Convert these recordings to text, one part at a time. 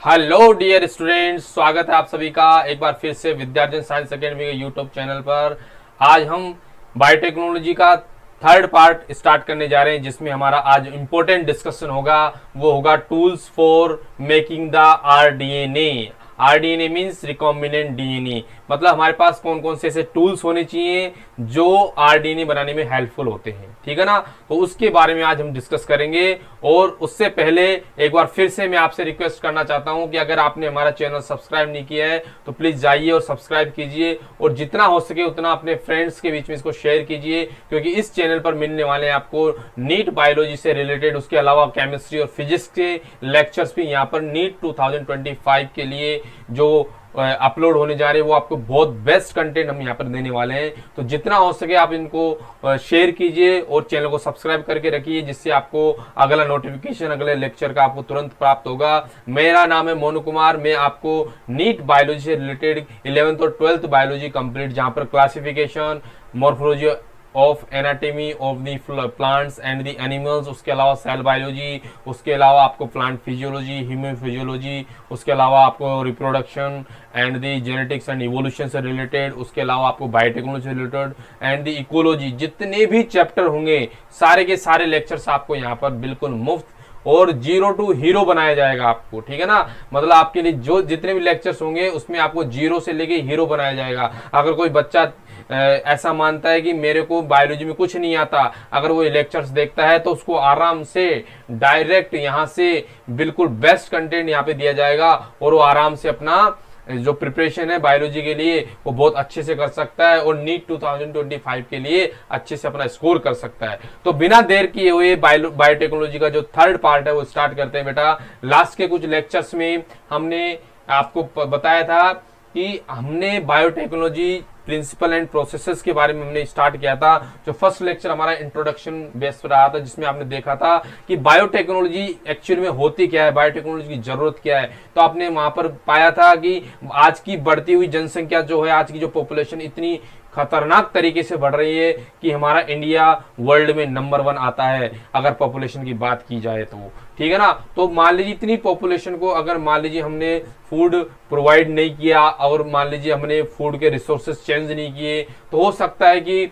Hello dear students, स्वागत है आप सभी का एक बार फिर से विद्यार्जन साइंस एकेडमी के यूट्यूब चैनल पर। आज हम बायोटेक्नोलॉजी का थर्ड पार्ट स्टार्ट करने जा रहे हैं, जिसमें हमारा आज इंपॉर्टेंट डिस्कशन होगा। वो होगा tools for making the rDNA. RDNA means recombinant DNA, मतलब हमारे पास कौन कौन से ऐसे टूल्स होने चाहिए जो आरडीएनए बनाने में हेल्पफुल होते हैं, ठीक है ना। तो उसके बारे में आज हम डिस्कस करेंगे। और उससे पहले एक बार फिर से मैं आपसे रिक्वेस्ट करना चाहता हूं कि अगर आपने हमारा चैनल सब्सक्राइब नहीं किया है तो प्लीज जाइए और सब्सक्राइब कीजिए, और जितना हो सके उतना अपने फ्रेंड्स के बीच में इसको शेयर कीजिए, क्योंकि इस चैनल पर मिलने वाले हैं आपको नीट बायोलॉजी से रिलेटेड, उसके अलावा केमिस्ट्री और फिजिक्स के लेक्चर्स भी यहाँ पर नीट 2025 के लिए जो अपलोड होने जा रहे हैं, वो आपको बहुत बेस्ट कंटेंट हम यहाँ पर देने वाले हैं। तो जितना हो सके आप इनको शेयर कीजिए और चैनल को सब्सक्राइब करके रखिए, जिससे आपको अगला नोटिफिकेशन अगले लेक्चर का आपको तुरंत प्राप्त होगा। मेरा नाम है मोनू कुमार। मैं आपको नीट बायोलॉजी से रिलेटेड 11th और 12th बायोलॉजी कंप्लीट, जहां पर classification, morphology of anatomy of the plants and the animals, उसके अलावा सेल बायोलॉजी, उसके अलावा आपको प्लांट फिजियोलॉजी, ह्यूमन फिजियोलॉजी, उसके अलावा आपको reproduction and the genetics and evolution से रिलेटेड, उसके अलावा आपको बायोटेक्नोलॉजी से रिलेटेड एंड दी इकोलॉजी, जितने भी चैप्टर होंगे सारे के सारे लेक्चर्स आपको यहाँ पर बिल्कुल मुफ्त और 0 to हीरो बनाया जाएगा आपको, ठीक है ना। मतलब आपके लिए जो जितने भी लेक्चर्स होंगे उसमें आपको 0 से लेके हीरो बनाया जाएगा। अगर कोई बच्चा ऐसा मानता है कि मेरे को बायोलॉजी में कुछ नहीं आता, अगर वो लेक्चर्स देखता है तो उसको आराम से डायरेक्ट यहाँ से बिल्कुल बेस्ट कंटेंट यहाँ पे दिया जाएगा, और वो आराम से अपना जो प्रिपरेशन है बायोलॉजी के लिए वो बहुत अच्छे से कर सकता है, और नीट 2025 के लिए अच्छे से अपना स्कोर कर सकता है। तो बिना देर किए हुए बायोटेक्नोलॉजी का जो थर्ड पार्ट है वो स्टार्ट करते हैं बेटा। लास्ट के कुछ लेक्चर्स में हमने आपको बताया था कि हमने बायोटेक्नोलॉजी प्रिंसिपल एंड प्रोसेसेस के बारे में हमने स्टार्ट किया था। जो फर्स्ट लेक्चर हमारा इंट्रोडक्शन बेस पर रहा था, जिसमें आपने देखा था कि बायोटेक्नोलॉजी एक्चुअली में होती क्या है, बायोटेक्नोलॉजी की जरूरत क्या है। तो आपने वहां पर पाया था कि आज की बढ़ती हुई जनसंख्या जो है, आज की जो पॉपुलेशन इतनी खतरनाक तरीके से बढ़ रही है कि हमारा इंडिया वर्ल्ड में नंबर 1 आता है अगर पॉपुलेशन की बात की जाए तो, ठीक है ना। तो मान लीजिए इतनी पॉपुलेशन को अगर मान लीजिए हमने फूड प्रोवाइड नहीं किया, और मान लीजिए हमने फूड के रिसोर्सेज चेंज नहीं किए, तो हो सकता है कि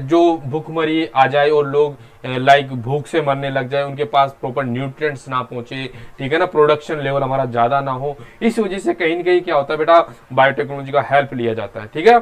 जो भूखमरी आ जाए और लोग लाइक भूख से मरने लग जाए, उनके पास प्रॉपर न्यूट्रिएंट्स ना पहुंचे, ठीक है ना, प्रोडक्शन लेवल हमारा ज्यादा ना हो। इस वजह से कहीं ना कहीं क्या होता है बेटा, बायोटेक्नोलॉजी का हेल्प लिया जाता है, ठीक है।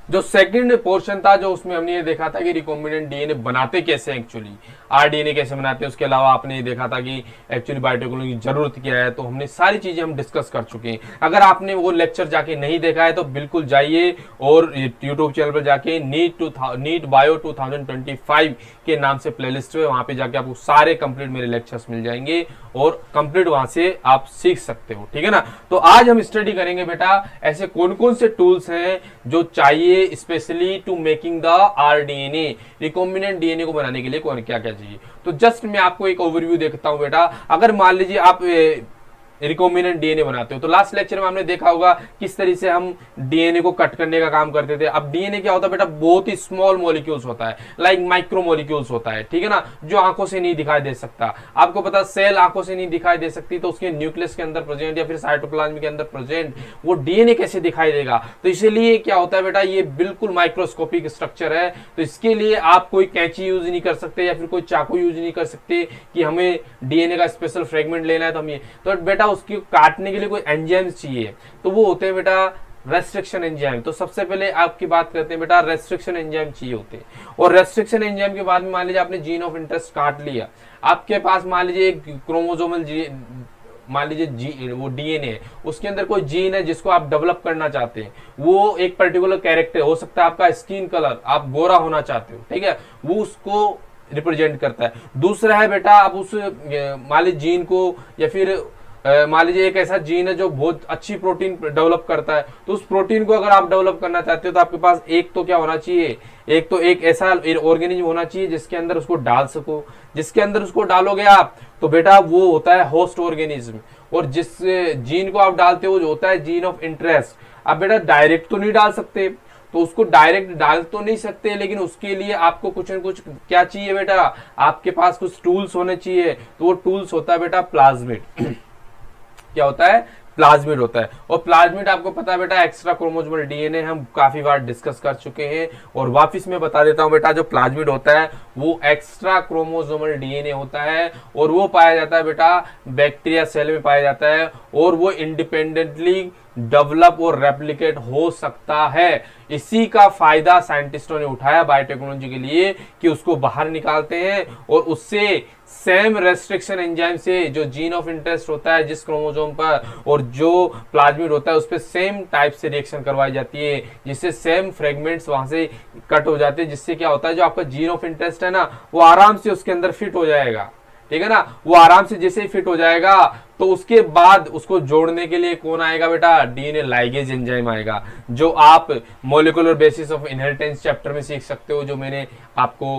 जो सेकंड पोर्शन था, जो उसमें हमने ये देखा था कि रिकॉम्बिनेंट डीएनए बनाते कैसे हैं, एक्चुअली आरडीएनए कैसे बनाते हैं। उसके अलावा आपने ये देखा था कि एक्चुअली बायोटेक्नोलॉजी की जरूरत क्या है। तो हमने सारी चीजें हम डिस्कस कर चुके हैं। अगर आपने वो लेक्चर जाके नहीं देखा है तो बिल्कुल जाइए और यूट्यूब चैनल पर जाके नीट बायो 2025 के नाम से प्लेलिस्ट है, वहां पे जाके आपको सारे कंप्लीट मेरे लेक्चर्स मिल जाएंगे और कंप्लीट वहां से आप सीख सकते हो, ठीक है ना। तो आज हम स्टडी करेंगे बेटा ऐसे कौन कौन से टूल्स हैं जो चाहिए specially to making the RDNA, recombinant DNA को बनाने के लिए कौन क्या क्या चाहिए। तो जस्ट मैं आपको एक ओवरव्यू देखता हूं बेटा। अगर मान लीजिए आप रिकॉम्बिनेंट डीएनए बनाते हो, तो लास्ट लेक्चर में हमने देखा होगा किस तरीके से हम डीएनए को कट करने का काम करते थे। अब डीएनए क्या होता है बेटा, बहुत ही स्मॉल मॉलिक्यूल्स होता है, लाइक माइक्रो मॉलिक्यूल्स होता है, ठीक है ना, जो आंखों से नहीं दिखाई दे सकता। आपको पता सेल आंखों से नहीं दिखाई दे सकती, तो उसके न्यूक्लियस के अंदर प्रेजेंट या फिर साइटोप्लाज्म के अंदर प्रेजेंट वो डीएनए कैसे दिखाई देगा। तो इसीलिए क्या होता है बेटा, ये बिल्कुल माइक्रोस्कोपिक स्ट्रक्चर है। तो इसके लिए आप कोई कैंची यूज नहीं कर सकते या फिर कोई चाकू यूज नहीं कर सकते कि हमें डीएनए का स्पेशल फ्रेगमेंट लेना है तो हम ये, तो बेटा उसकी काटने के लिए कोई एंजाइम चाहिए, तो वो होते हैं बेटा रेस्ट्रिक्शन एंजाइम। तो सबसे पहले आपकी बात करते हैं बेटा, रेस्ट्रिक्शन एंजाइम चाहिए होते हैं। और रेस्ट्रिक्शन एंजाइम के बाद में मान लीजिए आपने जीन ऑफ इंटरेस्ट काट लिया, आपके पास मान लीजिए एक क्रोमोसोमल मान लीजिए वो डीएनए है, उसके अंदर कोई जीन है जिसको आप डेवलप करना चाहते हैं, वो एक पर्टिकुलर कैरेक्टर हो सकता है, आपका स्किन कलर, आप गोरा होना चाहते हो, ठीक है, वो उसको रिप्रेजेंट करता है। दूसरा है बेटा, आप उस मान लीजिए जीन को या फिर मान लीजिए एक ऐसा जीन है जो बहुत अच्छी प्रोटीन डेवलप करता है, तो उस प्रोटीन को अगर आप डेवलप करना चाहते हो तो आपके पास एक तो क्या होना चाहिए, एक तो एक ऐसा ऑर्गेनिज्म होना चाहिए जिसके अंदर उसको डाल सको। जिसके अंदर उसको डालोगे आप तो बेटा वो होता है होस्ट ऑर्गेनिज्म, और जिस जीन को आप डालते हो जो होता है जीन ऑफ इंटरेस्ट। अब बेटा डायरेक्ट तो नहीं डाल सकते, तो उसको डायरेक्ट डाल तो नहीं सकते, लेकिन उसके लिए आपको कुछ न कुछ क्या चाहिए बेटा, आपके पास कुछ टूल्स होने चाहिए। तो वो टूल्स होता है बेटा प्लाज्मिड। क्या होता है, प्लाज्मिड होता है। और प्लाज्मिड आपको पता है बेटा एक्स्ट्रा क्रोमोसोमल डीएनए हम काफी बार डिस्कस कर चुके हैं, और वापिस मैं बता देता हूं बेटा, जो प्लाज्मिड होता है वो एक्स्ट्रा क्रोमोसोमल डीएनए होता है, और वो पाया जाता है बेटा बैक्टीरिया सेल में पाया जाता है, और वो इंडिपेंडेंटली डेवलप और रेप्लिकेट हो सकता है। इसी का फायदा साइंटिस्टों ने उठाया बायोटेक्नोलॉजी के लिए कि उसको बाहर निकालते हैं, और उससे सेम रेस्ट्रिक्शन एंजाइम से जो जीन ऑफ इंटरेस्ट होता है जिस क्रोमोसोम पर, और जो प्लाज्मिड होता है उस पर सेम टाइप से रिएक्शन करवाई जाती है, जिससे सेम फ्रेगमेंट्स वहां से कट हो जाते हैं, जिससे क्या होता है जो आपका जीन ऑफ इंटरेस्ट है ना वो आराम से उसके अंदर फिट हो जाएगा। ठीक है ना, वो आराम से जैसे ही फिट हो जाएगा तो उसके बाद उसको जोड़ने के लिए कौन आएगा बेटा, डीएनए लाइगेज एंजाइम आएगा, जो आप molecular basis of inheritance chapter में सीख सकते हो, जो मैंने आपको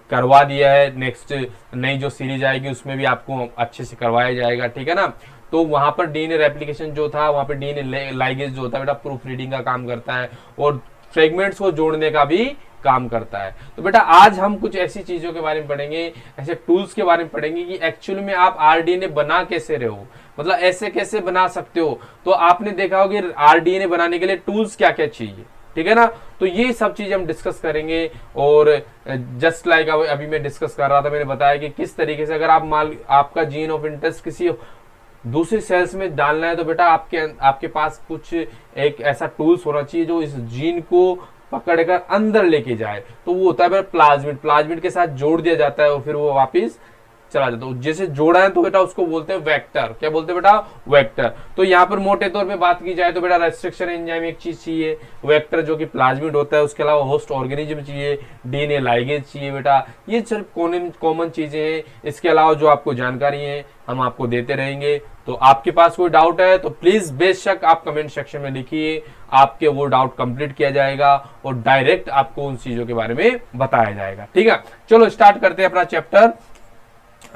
करवा दिया है। नेक्स्ट नई जो सीरीज आएगी उसमें भी आपको अच्छे से करवाया जाएगा। ठीक है ना, तो वहां पर डीएनए रेप्लिकेशन जो था, वहां पर डीएनए लाइगेज जो होता है बेटा प्रूफ रीडिंग का काम करता है, और फ्रेगमेंट्स को जोड़ने का भी काम करता है। तो बेटा आज हम कुछ ऐसी चीजों के बारे में पढ़ेंगे, ऐसे टूल्स के बारे में पढ़ेंगे कि एक्चुअली में आप आरडीएनए बना कैसे रहे हो, मतलब ऐसे कैसे बना सकते हो। तो आपने देखा होगा कि आरडीएनए बनाने के लिए टूल्स क्या क्या चाहिए। ठीक है ना, तो ये सब चीज हम डिस्कस करेंगे। और जस्ट लाइक अभी मैं डिस्कस कर रहा था, मैंने बताया कि किस तरीके से अगर आपका जीन ऑफ इंटरेस्ट किसी दूसरी सेल्स में डालना है तो बेटा आपके पास कुछ एक ऐसा टूल्स होना चाहिए जो इस जीन को पकड़कर अंदर लेके जाए। तो वो होता है प्लाज्मिड, प्लाज्मिड के साथ जोड़ दिया जाता है और फिर वो वापिस चला जाता है। जैसे जोड़ा है तो बेटा उसको बोलते हैं वेक्टर। क्या बोलते हैं बेटा, वेक्टर। तो यहाँ पर मोटे तौर पे बात की जाए तो बेटा रेस्ट्रिक्शन एंजाइम एक चीज चाहिए, वेक्टर जो कि प्लाज्मिड होता है, उसके अलावा होस्ट ऑर्गेनिज्म चाहिए, डीएनए लाइगेज चाहिए बेटा। ये सिर्फ कॉमन चीजें हैं। इसके अलावा जो आपको जानकारी है हम आपको देते रहेंगे। तो आपके पास कोई डाउट है तो प्लीज बेशक आप कमेंट सेक्शन में लिखिए, आपके वो डाउट कंप्लीट किया जाएगा और डायरेक्ट आपको उन चीजों के बारे में बताया जाएगा। ठीक है, चलो स्टार्ट करते हैं अपना चैप्टर।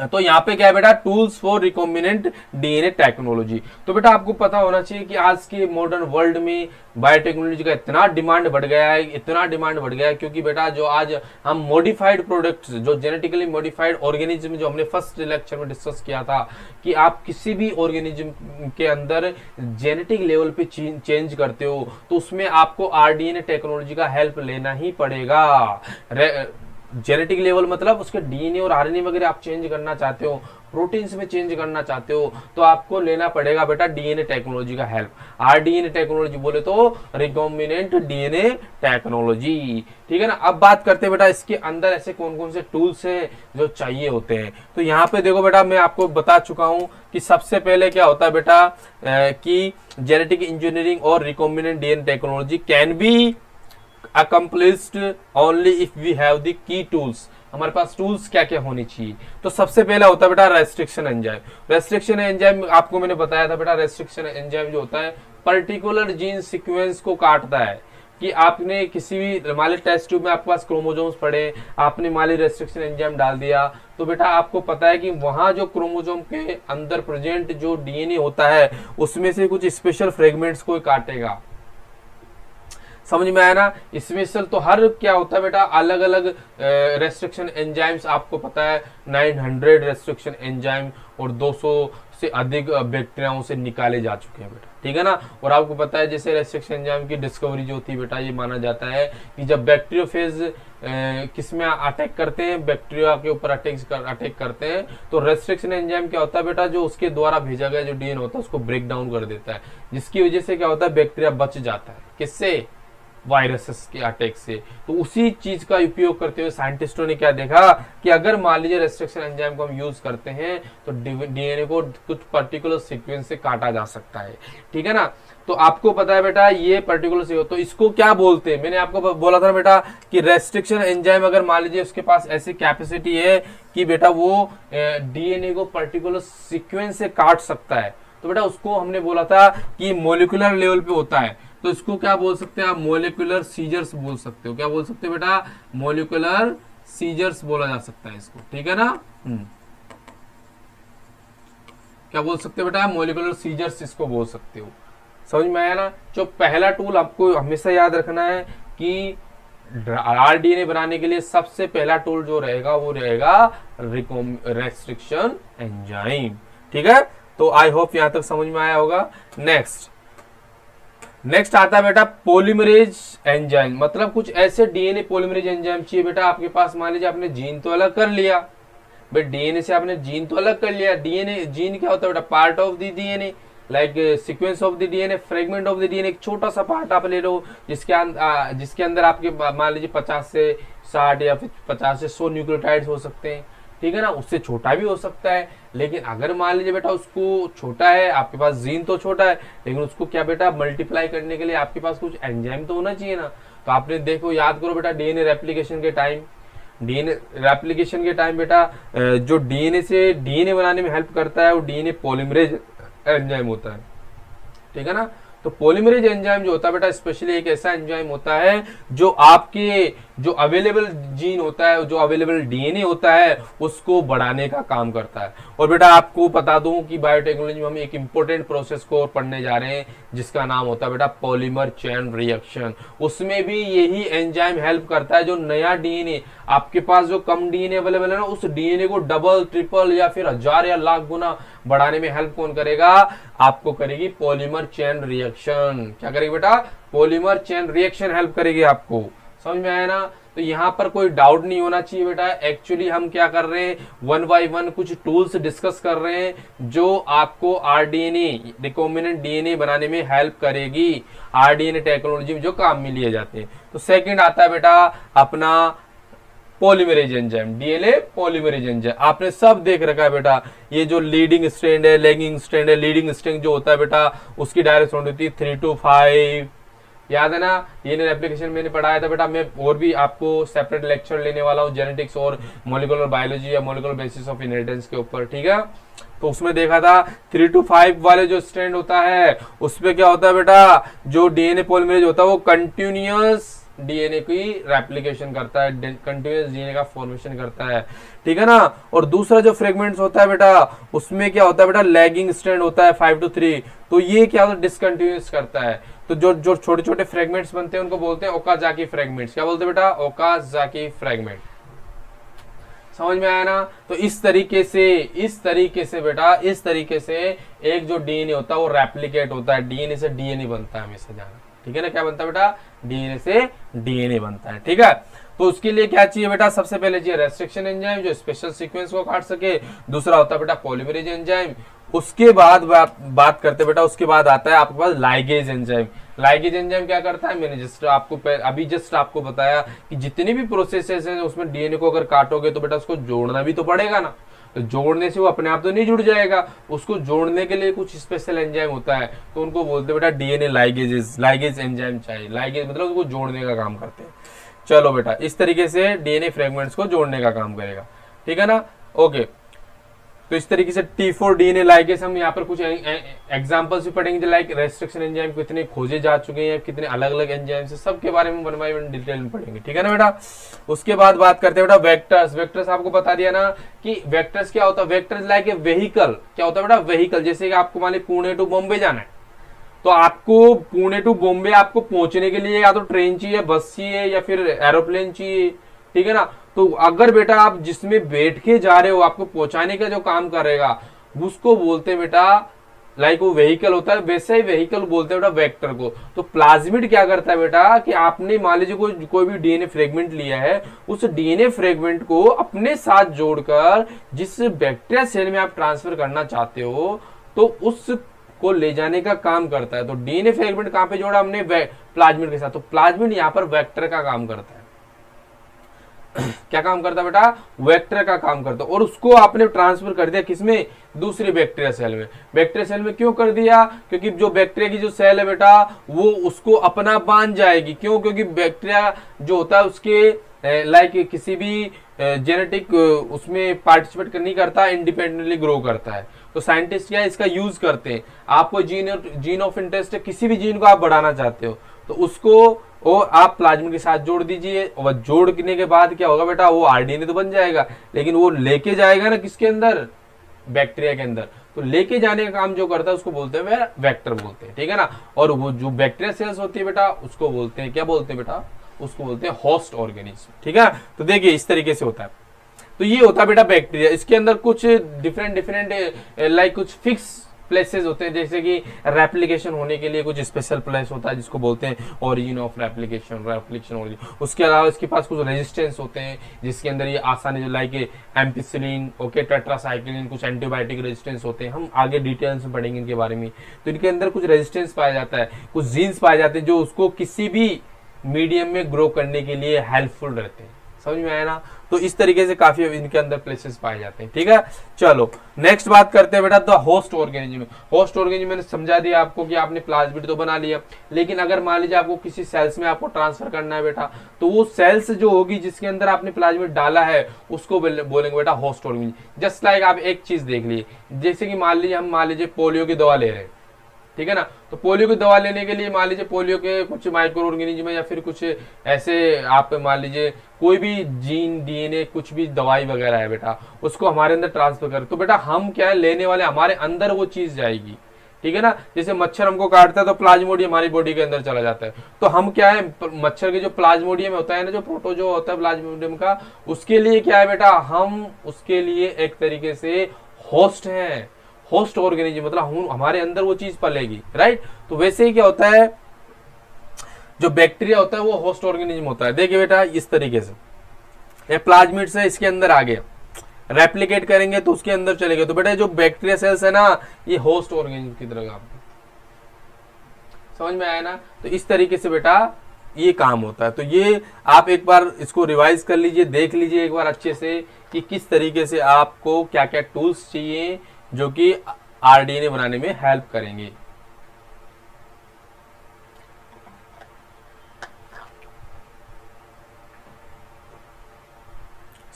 तो यहाँ पे क्या है बेटा, tools for recombinant DNA technology. तो बेटा आपको पता होना चाहिए कि आज के मॉडर्न वर्ल्ड में बायोटेक्नोलॉजी का इतना डिमांड बढ़ गया है, इतना डिमांड बढ़ गया है, क्योंकि बेटा जो आज हम मॉडिफाइड प्रोडक्ट्स, जो जेनेटिकली मॉडिफाइड ऑर्गेनिज्म, जो हमने फर्स्ट लेक्चर में डिस्कस किया था कि आप किसी भी ऑर्गेनिज्म के अंदर जेनेटिक लेवल पे चेंज करते हो तो उसमें आपको आरडीएनए टेक्नोलॉजी का हेल्प लेना ही पड़ेगा। जेनेटिक लेवल मतलब उसके डीएनए और आरएनए वगैरह आप चेंज करना चाहते हो, प्रोटीन्स में चेंज करना चाहते हो, तो आपको लेना पड़ेगा बेटा डीएनए टेक्नोलॉजी का हेल्प। आरडीएनए टेक्नोलॉजी बोले तो रिकॉम्बिनेंट डीएनए टेक्नोलॉजी। ठीक है ना, अब बात करते हैं बेटा इसके अंदर ऐसे कौन कौन से टूल्स हैं जो चाहिए होते हैं। तो यहाँ पे देखो बेटा मैं आपको बता चुका हूं कि सबसे पहले क्या होता है बेटा कि जेनेटिक इंजीनियरिंग और recombinant DNA technology can be accomplished only if we have the key tools। हमारे पास टूल्स क्या क्या होनी चाहिए। तो सबसे पहला होता है बेटा रेस्ट्रिक्शन एंजाइम। रेस्ट्रिक्शन एंजाइम आपको मैंने बताया था बेटा, रेस्ट्रिक्शन एंजाइम जो होता है पर्टिकुलर जीन सीक्वेंस को काटता है। कि आपने किसी भी मान ली टेस्ट ट्यूब में आपके पास क्रोमोसोम्स पड़े, आपने मान ली रेस्ट्रिक्शन एंजाइम डाल दिया, तो बेटा आपको पता है कि वहां जो क्रोमोसोम के अंदर प्रेजेंट जो डीएनए होता है उसमें से कुछ स्पेशल फ्रेगमेंट्स को काटेगा। समझ में आया ना, स्पेशल तो हर क्या होता है बेटा अलग अलग रेस्ट्रिक्शन एंजाइम्स आपको पता है 900 रेस्ट्रिक्शन एंजाइम और 200 से अधिक बैक्टीरियाओं से निकाले जा चुके हैं बेटा। ठीक है ना, और आपको पता है जैसे रेस्ट्रिक्शन एंजाइम की डिस्कवरी जो थी बेटा, ये माना जाता है कि जब बैक्टीरियोफेज किसमें अटैक करते हैं, बैक्टीरिया के ऊपर अटैक करते हैं, तो रेस्ट्रिक्शन एंजाइम क्या होता है बेटा, जो उसके द्वारा भेजा गया जो डीएनए होता है उसको ब्रेक डाउन कर देता है, जिसकी वजह से क्या होता है बैक्टीरिया बच जाता है। किससे, वायरसेस के अटैक से। तो उसी चीज का उपयोग करते हुए साइंटिस्टों ने क्या देखा कि अगर मान लीजिए रेस्ट्रिक्शन एंजाइम को हम यूज करते हैं तो डीएनए को कुछ पर्टिकुलर सीक्वेंस से काटा जा सकता है। ठीक है ना, तो आपको पता है बेटा ये पर्टिकुलर सीक्वेंस, तो इसको क्या बोलते हैं, मैंने आपको बोला था बेटा कि रेस्ट्रिक्शन एंजाइम अगर मान लीजिए उसके पास ऐसी कैपेसिटी है कि बेटा वो डीएनए को पर्टिकुलर सीक्वेंस से काट सकता है, तो बेटा उसको हमने बोला था कि मॉलिक्यूलर लेवल पे होता है। तो इसको क्या बोल सकते हैं आप, मॉलिक्यूलर सीजर्स बोल सकते हो। क्या बोल सकते हो बेटा, मॉलिक्यूलर सीजर्स बोला जा सकता है इसको। ठीक है ना, क्या बोल सकते हो बेटा, मॉलिक्यूलर सीजर्स इसको बोल सकते हो। समझ में आया ना। जो पहला टूल आपको हमेशा याद रखना है कि आरडीएनए बनाने के लिए सबसे पहला टूल जो रहेगा वो रहेगा रेस्ट्रिक्शन एंजाइम। ठीक है, तो आपको पता है बेटा ये पर्टिकुलर टूल आपको हमेशा याद रखना है कि आरडीएनए बनाने के लिए सबसे पहला टूल जो रहेगा वो रहेगा रेस्ट्रिक्शन एंजाइम। ठीक है, तो आई होप यहां तक समझ में आया होगा। नेक्स्ट आता है बेटा पॉलीमरेज एंजाइम, मतलब कुछ ऐसे डीएनए पॉलीमरेज एंजाइम चाहिए बेटा आपके पास। मान लीजिए आपने जीन तो अलग कर लिया, भाई डीएनए से आपने जीन तो अलग कर लिया। डीएनए जीन क्या होता है बेटा, part of the DNA, like sequence of the DNA, fragment of the DNA, एक छोटा सा पार्ट आप ले लो जिसके अंदर आपके मान लीजिए 50 से 60 या फिर 50 से 100 न्यूक्लियोटाइड्स हो सकते हैं, ठीक है ना। उससे छोटा भी हो सकता है, लेकिन अगर मान लीजिए बेटा उसको छोटा है, आपके पास जीन तो छोटा है, लेकिन उसको क्या बेटा मल्टीप्लाई करने के लिए आपके पास कुछ एंजाइम तो होना चाहिए ना। तो आपने देखो याद करो बेटा डीएनए रेप्लिकेशन के टाइम बेटा जो डीएनए से डीएनए बनाने में हेल्प करता है वो डीएनए पॉलीमरेज एंजाइम होता है, ठीक है ना। तो पॉलीमरेज एंजाइम जो होता है बेटा स्पेशली एक ऐसा एंजाइम होता है जो आपके जो अवेलेबल जीन होता है, जो अवेलेबल डीएनए होता है उसको बढ़ाने का काम करता है। और बेटा आपको बता दूं कि बायोटेक्नोलॉजी में हम एक इंपॉर्टेंट प्रोसेस को पढ़ने जा रहे हैं जिसका नाम होता है बेटा पॉलीमर चेन रिएक्शन। उसमें भी यही एंजाइम हेल्प करता है, जो नया डीएनए आपके पास जो कम डीएनए अवेलेबल है ना, उस डीएनए को डबल ट्रिपल या फिर 1000 या लाख गुना बढ़ाने में हेल्प कौन करेगा, आपको करेगी पॉलीमर चेन रिएक्शन। क्या करेगी बेटा, पॉलीमर चेन रिएक्शन हेल्प करेगी आपको। समझ में आया ना। तो यहाँ पर कोई डाउट नहीं होना चाहिए बेटा। एक्चुअली हम क्या कर रहे हैं, 1 बाय 1 कुछ टूल्स डिस्कस कर रहे हैं जो आपको आरडीएनए रिकॉम्बिनेंट डीएनए बनाने में हेल्प करेगी, आरडीएनए टेक्नोलॉजी में जो काम में लिए जाते हैं। तो सेकंड आता है बेटा अपना polymerase enzyme, DNA polymerase enzyme. आपने सब देख रखा है बेटा, ये जो लीडिंग स्ट्रैंड है, लैगिंग स्ट्रैंड है। लीडिंग स्ट्रैंड जो होता है बेटा उसकी डायरेक्शन होती है 3 to 5, याद है ना। ये एप्लीकेशन मैंने पढ़ाया था बेटा। मैं और भी आपको सेपरेट लेक्चर लेने वाला हूँ जेनेटिक्स और मॉलिक्यूलर बायोलॉजी या मॉलिक्यूलर बेसिस ऑफ इनहेरिटेंस के ऊपर, ठीक है। तो उसमें देखा था 3 to 5 वाले जो स्ट्रैंड होता है उसमें क्या होता है बेटा, जो डीएनए पॉलीमरेज होता है वो कंटिन्यूअस डीएनए की रेप्लिकेशन करता है, कंटिन्यूअस डीएनए का फॉर्मेशन करता है, ठीक है ना। और दूसरा जो फ्रेगमेंट्स होता है बेटा उसमें क्या होता है बेटा, लैगिंग स्ट्रैंड होता है 5 to 3। तो ये क्या होता है, डिसकंटिन्यूअस करता है। तो जो छोटे छोटे फ्रेगमेंट्स बनते हैं उनको बोलते हैं ओकाजाकी फ्रेगमेंट्स। क्या बोलते हैं बेटा, ओकाजाकी फ्रेगमेंट। समझ में आया ना। तो इस तरीके से बेटा, इस तरीके से एक जो डीएनए होता है वो रेप्लिकेट होता है, डीएनए से डीएनए बनता है हमेशा जाना, ठीक है ना। क्या बनता है बेटा, डीएनए से डीएनए बनता है, ठीक है। तो उसके लिए क्या चाहिए बेटा, सबसे पहले चाहिए रेस्ट्रिक्शन एंजाइम जो स्पेशल सीक्वेंस को काट सके। दूसरा होता है बेटा पॉलीमरेज एंजाइम। उसके बाद बात करते बेटा, उसके बाद आता है आपके पास लाइगेज एंजाइम। लाइगेज एंजाइम क्या करता है, मैंने जस्ट आपको बताया कि जितनी भी प्रोसेसेस हैं उसमें डीएनए को अगर काटोगे तो बेटा उसको जोड़ना भी तो पड़ेगा ना। तो जोड़ने से वो अपने आप तो नहीं जुड़ जाएगा, उसको जोड़ने के लिए कुछ स्पेशल एंजाइम होता है, तो उनको बोलते हैं बेटा डीएनए लाइगेज एंजाइम चाहिए। लाइगेज मतलब उसको जोड़ने का काम करते हैं। चलो बेटा, इस तरीके से डीएनए फ्रेगमेंट्स को जोड़ने का काम करेगा, ठीक है ना। ओके, तो इस तरीके से T4 डीएनए लाइगेज हम यहाँ पर कुछ एग्जांपल्स भी पढ़ेंगे, लाइक रेस्ट्रिक्शन एंजाइम कितने खोजे जा चुके हैं, कितने अलग अलग एंजाइम से, सबके बारे में 1 by 1 डिटेल में पढ़ेंगे, ठीक है ना बेटा। उसके बाद बात करते हैं बेटा वेक्टर्स। वेक्टर्स आपको बता दिया ना कि वेक्टर्स क्या होता है, वेक्टर्स लाइक ए व्हीकल। क्या होता है बेटा, व्हीकल। जैसे कि आपको मान लीजिए पुणे टू बॉम्बे जाना है, तो आपको पुणे टू बॉम्बे आपको पहुंचने के लिए या तो ट्रेन चाहिए, बस चाहिए या फिर एरोप्लेन चाहिए, ठीक है ना। तो अगर बेटा आप जिसमें बैठ के जा रहे हो, आपको पहुंचाने का जो काम करेगा उसको बोलते हैं बेटा, लाइक वो व्हीकल होता है, वैसे ही व्हीकल बोलते हैं बेटा वेक्टर को। तो प्लाज्मिड क्या करता है बेटा कि आपने मान लीजिए कोई भी डीएनए फ्रेगमेंट लिया है, उस डीएनए फ्रेगमेंट को अपने साथ जोड़कर जिस बैक्टीरिया सेल में आप ट्रांसफर करना चाहते हो तो उस को ले जाने का काम करता है। तो डीएनए फ्रेगमेंट कहां पे जोड़ा हमने, प्लाज्मिड के साथ। तो प्लाज्मिड यहां पर वेक्टर का काम करता है। क्या काम करता है बेटा, वेक्टर का काम करता है। और उसको आपने ट्रांसफर कर दिया किसमें, दूसरी बैक्टीरिया सेल में। बैक्टीरिया सेल में क्यों कर दिया, क्योंकि जो बैक्टीरिया की जो सेल है बेटा वो उसको अपना बांध जाएगी। क्यों, क्योंकि बैक्टीरिया जो होता है उसके लाइक किसी भी जेनेटिक उसमें पार्टिसिपेट नहीं करता, इंडिपेंडेंटली ग्रो करता है। तो साइंटिस्ट क्या इसका यूज करते हैं, आपको जीन ऑफ इंटरेस्ट है, किसी भी जीन को आप बढ़ाना चाहते हो तो उसको और आप प्लाज्मिड के साथ जोड़ दीजिए। और जोड़ने के बाद क्या होगा बेटा, वो आरडीएनए तो बन जाएगा, लेकिन वो लेके जाएगा ना किसके अंदर, बैक्टीरिया के अंदर। तो लेके जाने का काम जो करता है उसको बोलते हैं वेक्टर बोलते हैं, ठीक है ना। और वो जो बैक्टीरिया सेल्स होती है बेटा उसको बोलते हैं, क्या बोलते हैं बेटा, उसको बोलते हैं होस्ट ऑर्गेनिज्म, ठीक है। तो देखिए इस तरीके से होता है। तो ये होता है बेटा बैक्टीरिया। इसके अंदर कुछ डिफरेंट लाइक कुछ फिक्स प्लेसेस होते हैं, जैसे कि रेप्लिकेशन होने के लिए कुछ स्पेशल प्लेस होता है जिसको बोलते हैं ओरिजिन ऑफ रेप्लिकेशन ओरिजिन। उसके अलावा इसके पास कुछ रेजिस्टेंस होते हैं जिसके अंदर ये आसानी से लाइक एम्पिसिलिन, ओके, टेट्रासाइक्लिन, कुछ एंटीबायोटिक रेजिस्टेंस होते हैं, हम आगे डिटेल्स में पढ़ेंगे इनके बारे में। तो इनके अंदर कुछ रेजिस्टेंस पाया जाता है, कुछ जीन्स पाए जाते हैं जो उसको किसी भी मीडियम में ग्रो करने के लिए हेल्पफुल रहते हैं। समझ में आया ना? तो इस तरीके से काफी इनके अंदर प्लेसेस पाए जाते हैं। ठीक है, चलो नेक्स्ट बात करते हैं बेटा the host organism. Host organism मैंने समझा दिया आपको कि आपने प्लाज्मिड तो बना लिया, लेकिन अगर मान लीजिए आपको किसी सेल्स में आपको ट्रांसफर करना है बेटा, तो वो सेल्स जो होगी जिसके अंदर आपने प्लाज्मिड डाला है उसको बोलेंगे बेटा होस्ट ऑर्गेनिज्म। जस्ट लाइक आप एक चीज देख लीजिए, जैसे कि मान लीजिए पोलियो की दवा ले रहे हैं, ठीक है ना, तो पोलियो की दवा लेने के लिए मान लीजिए पोलियो के कुछ माइक्रो ऑर्गेनिज्म या फिर कुछ ऐसे आप मान लीजिए कोई भी जीन, डीएनए, कुछ भी दवाई वगैरह है बेटा, उसको हमारे अंदर ट्रांसफर कर, तो बेटा हम क्या है लेने वाले, हमारे अंदर वो चीज जाएगी। ठीक है ना, जैसे मच्छर हमको काटता है तो प्लाज्मोडियम हमारी बॉडी के अंदर चला जाता है, तो हम क्या है मच्छर के जो प्लाज्मोडियम होता है ना, जो प्रोटो जो होता है प्लाज्मोडियम का, उसके लिए क्या है बेटा, हम उसके लिए एक तरीके से होस्ट हैं। होस्ट ऑर्गेनिज्म मतलब हमारे अंदर वो चीज पलेगी, राइट। तो वैसे ही क्या होता है, जो बैक्टीरिया होता है वो होस्ट ऑर्गेनिज्म होता है। देखिए बेटा इस तरीके से ये प्लाज्मिड से इसके अंदर आ गया, रेप्लिकेट करेंगे तो उसके अंदर चले गए, तो बेटा जो बैक्टीरिया सेल्स है ना ये होस्ट ऑर्गेनिज्म की तरह, आपको समझ में आया ना। तो इस तरीके से बेटा ये काम होता है। तो ये आप एक बार इसको रिवाइज कर लीजिए, देख लीजिए एक बार अच्छे से कि किस तरीके से आपको क्या क्या टूल्स चाहिए जो कि आरडीएनए बनाने में हेल्प करेंगे।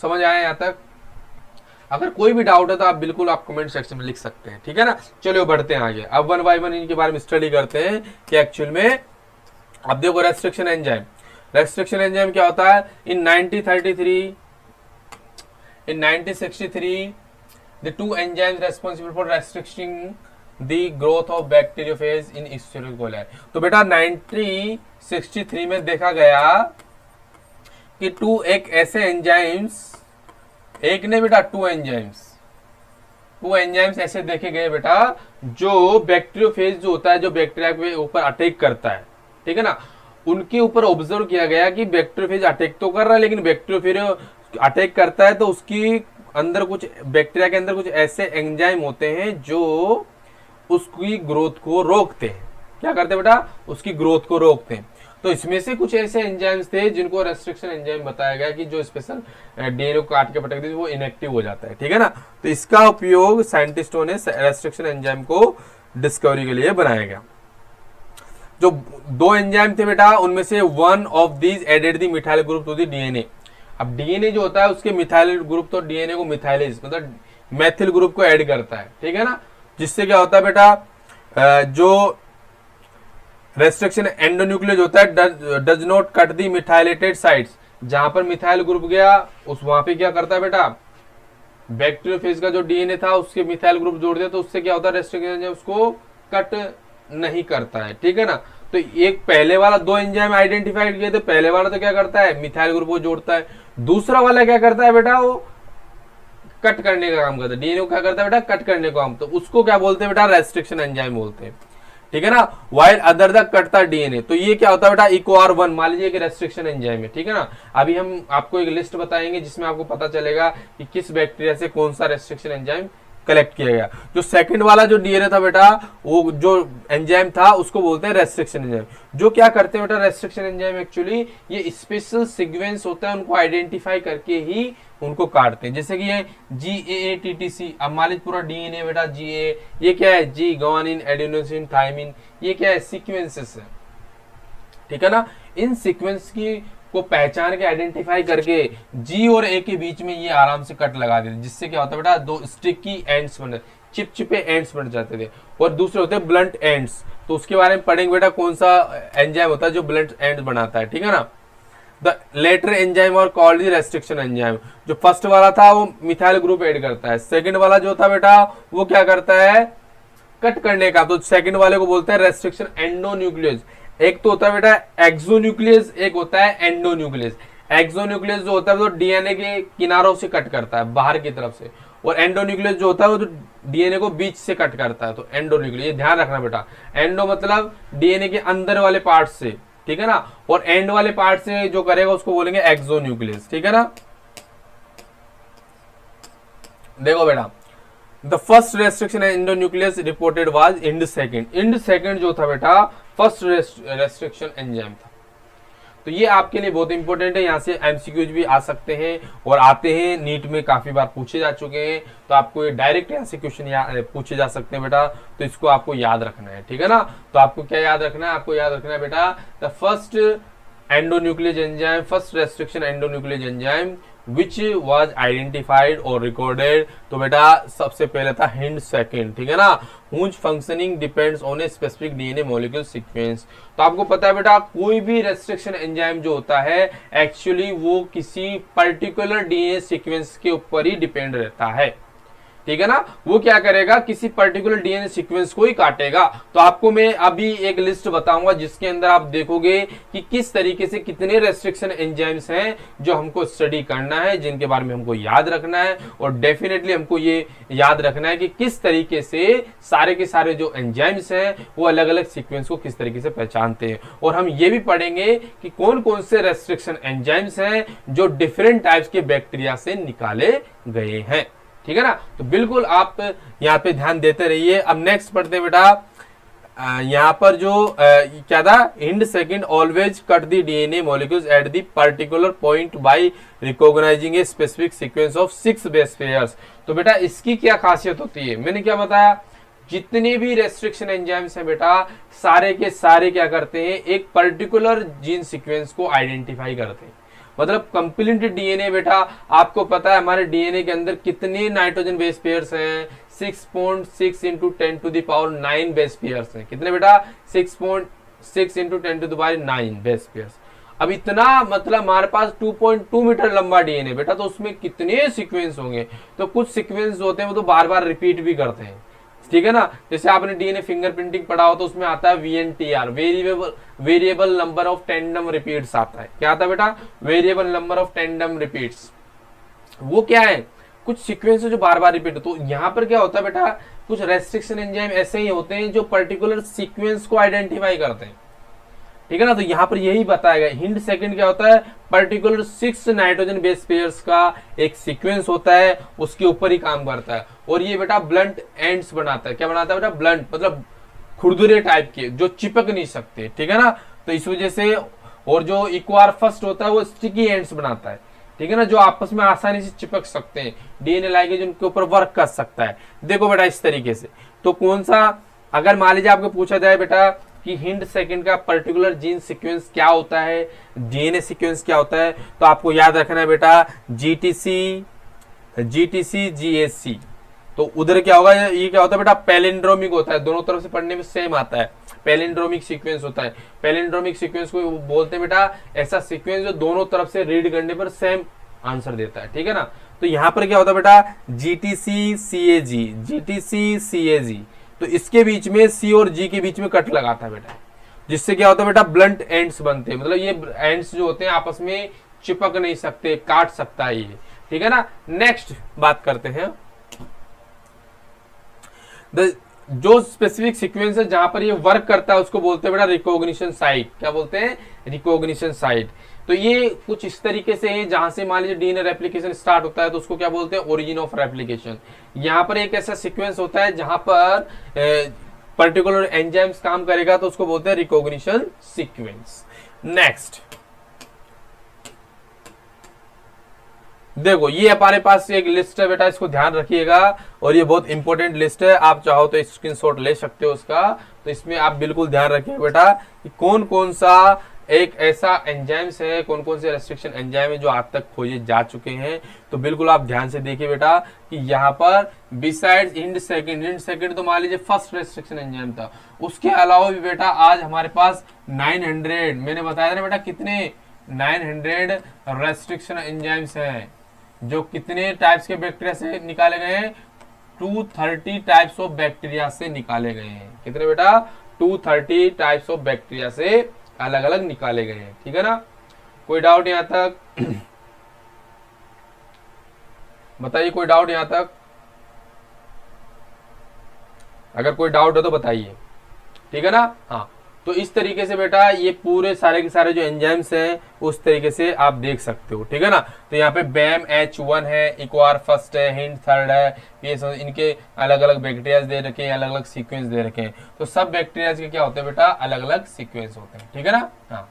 समझ आया यहां तक? अगर कोई भी डाउट है तो आप बिल्कुल आप कमेंट सेक्शन में लिख सकते हैं, ठीक है ना। चलिए बढ़ते हैं आगे, अब वन बाय वन इनके बारे में स्टडी करते हैं कि एक्चुअल में। अब देखो रेस्ट्रिक्शन एंजाइम, रेस्ट्रिक्शन एंजाइम क्या होता है। इन 1963 the two enzymes responsible for restricting the growth of bacteriophage in Escherichia coli। तो बेटा 1963 में देखा गया कि एक ऐसे एंजाइम्स, एक ने बेटा टू एंजाइम्स ऐसे देखे गए बेटा जो बैक्टीरियोफेज जो होता है, जो बैक्टीरिया के ऊपर अटैक करता है, ठीक है ना, उनके ऊपर ऑब्जर्व किया गया कि बैक्टीरियोफेज अटैक तो कर रहा है, लेकिन बैक्टीरियोफेज अटैक करता है तो उसकी अंदर कुछ बैक्टीरिया के अंदर कुछ ऐसे एंजाइम होते हैं जो उसकी ग्रोथ को रोकते हैं। क्या करते हैं बेटा, उसकी ग्रोथ को रोकते हैं। तो इसमें से कुछ ऐसे एंजाइम्स थे जिनको रेस्ट्रिक्शन एंजाइम बताया गया कि जो स्पेशल डीएनए को काट के पटक देते वो इनएक्टिव हो जाता है, ठीक है ना। तो इसका उपयोग साइंटिस्टों ने रेस्ट्रिक्शन एंजाइम को डिस्कवरी के लिए बनाया गया। जो दो एंजाइम थे बेटा उनमें से one of these added the methyl group to the DNA. अब डीएनए जो होता है उसके मिथाइल ग्रुप तो डीएनए को मिथाइलेज मतलब मैथिल ग्रुप को ऐड करता है, ठीक है ना, जिससे क्या होता है बेटा जो रेस्ट्रिक्शन एंडोन्यूक्लियस होता है does not cut the methylated sites. जहां पर मिथाइल ग्रुप गया उस वहां पे क्या करता है बेटा, बैक्टीरियोफेज का जो डीएनए था उसके मिथाइल ग्रुप जोड़ दिया, तो उससे क्या होता है रेस्ट्रिक्शन उसको कट नहीं करता है, ठीक है ना। तो एक पहले वाला दो एंजाइम आइडेंटिफाइड किए थे, पहले वाला तो क्या करता है मिथाइल ग्रुप को जोड़ता है, दूसरा वाला क्या करता है बेटा वो कट करने का काम करता है, डीएनए को क्या करता है बेटा कट करने का काम, तो उसको क्या बोलते हैं बेटा रेस्ट्रिक्शन एंजाइम बोलते हैं, ठीक है ना। वाइल अदर द कटता डीएनए, तो ये क्या होता है बेटा EcoR1 मान लीजिए कि रेस्ट्रिक्शन एंजाइम है, ठीक है ना। अभी हम आपको एक लिस्ट बताएंगे जिसमें आपको पता चलेगा कि किस बैक्टीरिया से कौन सा रेस्ट्रिक्शन एंजाइम कलेक्ट किया गया। जो सेकंड वाला जो डीएनए था बेटा वो जो एंजाइम था उसको बोलते हैं रेस्ट्रिक्शन एंजाइम। जो क्या करते हैं बेटा रेस्ट्रिक्शन एंजाइम एक्चुअली ये स्पेशल सीक्वेंस होता है उनको आइडेंटिफाई करके ही उनको काटते हैं। जैसे कि ये GAATTC, अब मान लीजिए पूरा डीएनए बेटा GA, ये क्या है G ग्वानिन एडेनोसिन थायमिन, ये क्या है सीक्वेंसेस है, ठीक है ना। इन सीक्वेंस की को पहचान के आइडेंटिफाई करके G और A के बीच में ये आराम से कट लगा देते, जिससे क्या होता है बेटा दो स्टिकी एंड्स बन चिपचिपे एंड्स बन जाते थे, और दूसरे होते हैं ब्लंट एंड्स। तो उसके बारे में पढ़ेंगे बेटा कौन सा एंजाइम होता है जो ब्लंट एंड बनाता है, ठीक है ना। द लेटर एंजाइम और कॉल्ड द रेस्ट्रिक्शन एंजाइम। जो फर्स्ट वाला था वो मिथाइल ग्रुप ऐड करता है, सेकंड वाला जो था बेटा वो क्या करता है कट करने का, तो सेकंड वाले को बोलते हैं रेस्ट्रिक्शन एंडोन्यूक्लियस। एक तो होता है बेटा एक्सोन्यूक्लियस, एक होता है एंडोन्यूक्लियस। एक्सोन्यूक्लियस जो होता है वो डीएनए के किनारों से कट करता है बाहर की तरफ से, और एंडोन्यूक्लियस जो होता है वो तो डीएनए को बीच से कट करता है, तो एंडोन्यूक्लियस, ये ध्यान रखना बेटा। एंडो मतलब डीएनए के अंदर वाले पार्ट से, ठीक है ना, और एंड वाले पार्ट से जो करेगा उसको बोलेंगे एक्सोन्यूक्लियस, ठीक है ना। देखो बेटा, the first restriction endonuclease reported was Hind second जो था बेटा फर्स्ट रेस्ट्रिक्शन एंजाइम था। तो ये आपके लिए बहुत इंपॉर्टेंट है, यहाँ से एमसीक्यूज भी आ सकते हैं और आते हैं, नीट में काफी बार पूछे जा चुके हैं, तो आपको ये डायरेक्ट यहाँ से क्वेश्चन पूछे जा सकते हैं बेटा, तो इसको आपको याद रखना है, ठीक है ना। तो आपको क्या याद रखना है, आपको याद रखना है बेटा the first endonuclease enzyme, first restriction endonuclease enzyme which was identified और रिकॉर्डेड। तो बेटा सबसे पहले था हिंड सेकंड, ठीक है ना, whose functioning depends on a specific DNA molecule sequence. तो आपको पता है बेटा कोई भी रेस्ट्रिक्शन एंजाइम जो होता है एक्चुअली वो किसी पर्टिकुलर डीएनए सीक्वेंस के ऊपर ही डिपेंड रहता है, ठीक है ना। वो क्या करेगा, किसी पर्टिकुलर डीएनए सीक्वेंस को ही काटेगा। तो आपको मैं अभी एक लिस्ट बताऊंगा जिसके अंदर आप देखोगे कि किस तरीके से कितने रेस्ट्रिक्शन एंजाइम्स हैं जो हमको स्टडी करना है, जिनके बारे में हमको याद रखना है, और डेफिनेटली हमको ये याद रखना है कि किस तरीके से सारे के सारे जो एंजाइम्स हैं वो अलग अलग सीक्वेंस को किस तरीके से पहचानते हैं। और हम ये भी पढ़ेंगे कि कौन कौन से रेस्ट्रिक्शन एंजाइम्स हैं जो डिफरेंट टाइप्स के बैक्टीरिया से निकाले गए हैं, ठीक है ना। तो बिल्कुल आप यहाँ पे ध्यान देते रहिए। अब नेक्स्ट पढ़ते हैं बेटा, यहाँ पर जो क्या था, Hind second always cut the DNA molecules at the particular point by recognising a specific sequence of 6 base pairs. तो बेटा इसकी क्या खासियत होती है, मैंने क्या बताया, जितने भी रेस्ट्रिक्शन एंजाइम्स हैं बेटा सारे के सारे क्या करते हैं, एक पर्टिकुलर जीन सीक्वेंस को आइडेंटिफाई करते हैं। मतलब कंप्लीट डीएनए बेटा आपको पता है हमारे डीएनए के अंदर कितने नाइट्रोजन बेस पेयर्स हैं, 6.6 into 10 to the power 9 base pairs हैं। कितने बेटा, 6.6 into 10 to the power 9 base pairs. अब इतना मतलब हमारे पास 2.2 मीटर लंबा डीएनए बेटा, तो उसमें कितने सीक्वेंस होंगे। तो कुछ सीक्वेंस होते हैं वो तो बार बार रिपीट भी करते हैं, ठीक है ना। जैसे आपने डीएनए फिंगरप्रिंटिंग पढ़ा हो तो उसमें आता है VNTR, variable number of tandem repeats आता है। क्या आता है बेटा, variable number of tandem repeats. वो क्या है, कुछ सीक्वेंस जो बार बार रिपीट। तो यहाँ पर क्या होता है बेटा, कुछ रेस्ट्रिक्शन एंजाइम ऐसे ही होते हैं जो पर्टिकुलर सीक्वेंस को आइडेंटिफाई करते हैं, ठीक है ना। तो यहाँ पर यही बताया गया, हिंड सेकंड क्या होता है, पर्टिकुलर 6 नाइट्रोजन बेस पेयर्स का एक सीक्वेंस होता है, उसके ऊपर ही काम करता है। और ये बेटा ब्लंट एंड्स बनाता है। क्या बनाता है बेटा, ब्लंट मतलब खुरदुरे टाइप के जो चिपक नहीं सकते, ठीक है ना। तो इस वजह से, और जो इक्वार फर्स्ट होता है वो स्टिकी एंड्स बनाता है, ठीक है ना, जो आपस में आसानी से चिपक सकते हैं, डीएनए लाइगेज उनके ऊपर वर्क कर सकता है। देखो बेटा इस तरीके से, तो कौन सा, अगर मान लीजिए आपको पूछा जाए बेटा कि हिंड सेकंड का पर्टिकुलर जीन सीक्वेंस क्या होता है, डीएनए सीक्वेंस क्या होता है, तो आपको याद रखना है बेटा GTC GAC। तो उधर क्या होगा, ये क्या होता है बेटा, पैलिंड्रोमिक होता है, दोनों तरफ से पढ़ने में सेम आता है, पैलिंड्रोमिक सीक्वेंस होता है। पैलिंड्रोमिक सीक्वेंस को बोलते हैं बेटा ऐसा सीक्वेंस जो दोनों तरफ से रीड करने पर सेम आंसर देता है, ठीक है ना। तो यहाँ पर क्या होता है बेटा, GTC CAG, तो इसके बीच में C और G के बीच में कट लगाता है बेटा, जिससे क्या होता है बेटा, ब्लंट एंड्स बनते हैं। मतलब ये एंड्स जो होते हैं आपस में चिपक नहीं सकते, काट सकता है ये, ठीक है ना। नेक्स्ट बात करते हैं, जो स्पेसिफिक सीक्वेंस है जहां पर ये वर्क करता है उसको बोलते हैं बेटा रिकॉग्निशन साइट। क्या बोलते हैं, रिकॉग्निशन साइट। तो ये कुछ इस तरीके से है, जहां से मान लीजिए डीएनए रेप्लिकेशन स्टार्ट होता है तो उसको क्या बोलते हैं, ओरिजिन ऑफ रेप्लिकेशन। यहाँ पर एक ऐसा सीक्वेंस होता है जहां पर पर्टिकुलर एंजाइम्स काम करेगा तो उसको बोलते हैं रिकॉग्निशन सीक्वेंस। नेक्स्ट देखो, ये हमारे पास एक लिस्ट है बेटा, इसको ध्यान रखिएगा, और ये बहुत इंपॉर्टेंट लिस्ट है, आप चाहो तो स्क्रीनशॉट ले सकते हो उसका। तो इसमें आप बिल्कुल ध्यान रखिए बेटा कि कौन कौन सा एक ऐसा एंजाइम्स है, कौन कौन से रेस्ट्रिक्शन एंजाइम है जो आज तक खोजे जा चुके हैं। तो बिल्कुल आप ध्यान से देखिए बेटा कि यहाँ पर बिसाइड्स हिंड सेकंड तो मान लीजिए फर्स्ट रेस्ट्रिक्शन एंजाइम था, उसके अलावा भी बेटा आज हमारे पास 900, मैंने बताया था ना बेटा कितने, 900 रेस्ट्रिक्शन एंजाइम्स हैं जो कितने टाइप्स के बैक्टीरिया से निकाले गए हैं, 230 टाइप्स ऑफ बैक्टीरिया से निकाले गए हैं। कितने बेटा, 230 टाइप्स ऑफ बैक्टीरिया से अलग अलग निकाले गए हैं, ठीक है ना। कोई डाउट यहां तक बताइए, कोई डाउट यहां तक। अगर कोई डाउट है तो बताइए, ठीक है ना। हाँ, तो इस तरीके से बेटा ये पूरे सारे के सारे जो एंजाइम्स हैं उस तरीके से आप देख सकते हो, ठीक है ना। तो यहाँ पे बैम H1 है, इक्वार फर्स्ट है, हिंड थर्ड है, ये सब इनके अलग अलग बैक्टीरियाज दे रखे हैं, अलग अलग सीक्वेंस दे रखे हैं। तो सब बैक्टीरियाज के क्या होते हैं बेटा, अलग अलग सीक्वेंस होते हैं, ठीक है ना। हाँ,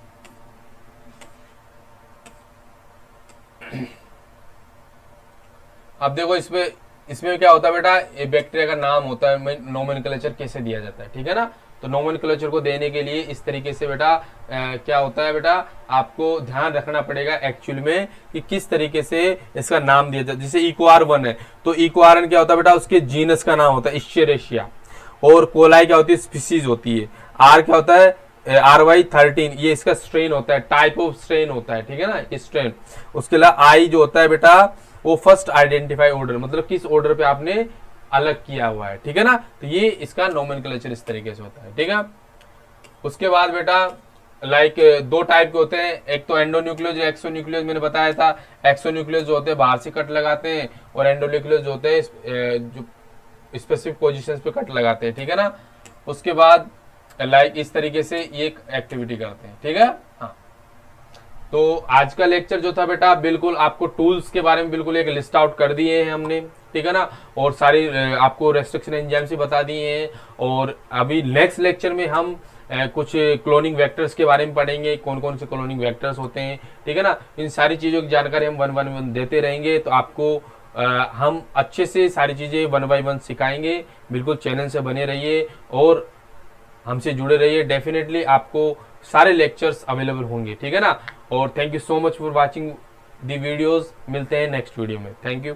अब देखो इसमें क्या होता है बेटा, ये बैक्टीरिया का नाम होता है, नोमेनक्लेचर कैसे दिया जाता है, ठीक है ना। तो नोमेनक्लेचर को देने के लिए इस तरीके से बेटा क्या होता है बेटा, आपको ध्यान रखना पड़ेगा एक्चुअल में कि किस तरीके से इसका नाम दिया जाता है। जैसे इक्वार वन है तो इक्वारन क्या होता है बेटा, उसके जीनस का नाम होता है इश्चरेशिया, और कोलाई क्या होती है, स्पीसीज होती है। आर क्या होता है, RY13, ये इसका स्ट्रेन होता है, टाइप ऑफ स्ट्रेन होता है, ठीक है ना, स्ट्रेन। उसके अलावा आई जो होता है बेटा वो फर्स्ट आइडेंटिफाई ऑर्डर, मतलब किस ऑर्डर पे आपने अलग किया हुआ है, ठीक है ना। तो ये इसका नोमेनक्लेचर इस तरीके से होता है, ठीक है। उसके बाद बेटा लाइक दो टाइप के होते हैं, एक तो एंडोन्यूक्लियोज, एक्सोन्यूक्लियोज मैंने बताया था। एक्सोन्यूक्लियोज जो होते हैं बाहर से कट लगाते हैं, और एंडोन्यूक्लियोज जो होते हैं जो स्पेसिफिक पोजीशंस पे कट लगाते हैं, ठीक है ना। उसके बाद लाइक इस तरीके से ये एक्टिविटी करते हैं, ठीक है। हाँ, तो आज का लेक्चर जो था बेटा बिल्कुल आपको टूल्स के बारे में बिल्कुल एक लिस्ट आउट कर दिए हैं हमने, ठीक है ना, और सारी आपको रेस्ट्रिक्शन एंजाइम से बता दिए हैं। और अभी नेक्स्ट लेक्चर में हम कुछ क्लोनिंग वेक्टर्स के बारे में पढ़ेंगे, कौन कौन से क्लोनिंग वेक्टर्स होते हैं, ठीक है ना। इन सारी चीज़ों की जानकारी हम वन देते रहेंगे, तो आपको हम अच्छे से सारी चीज़ें 1 by 1 सिखाएंगे। बिल्कुल चैनल से बने रहिए और हमसे जुड़े रहिए, डेफिनेटली आपको सारे लेक्चर्स अवेलेबल होंगे, ठीक है ना। और thank you so much for watching the videos, मिलते हैं नेक्स्ट वीडियो में, थैंक यू।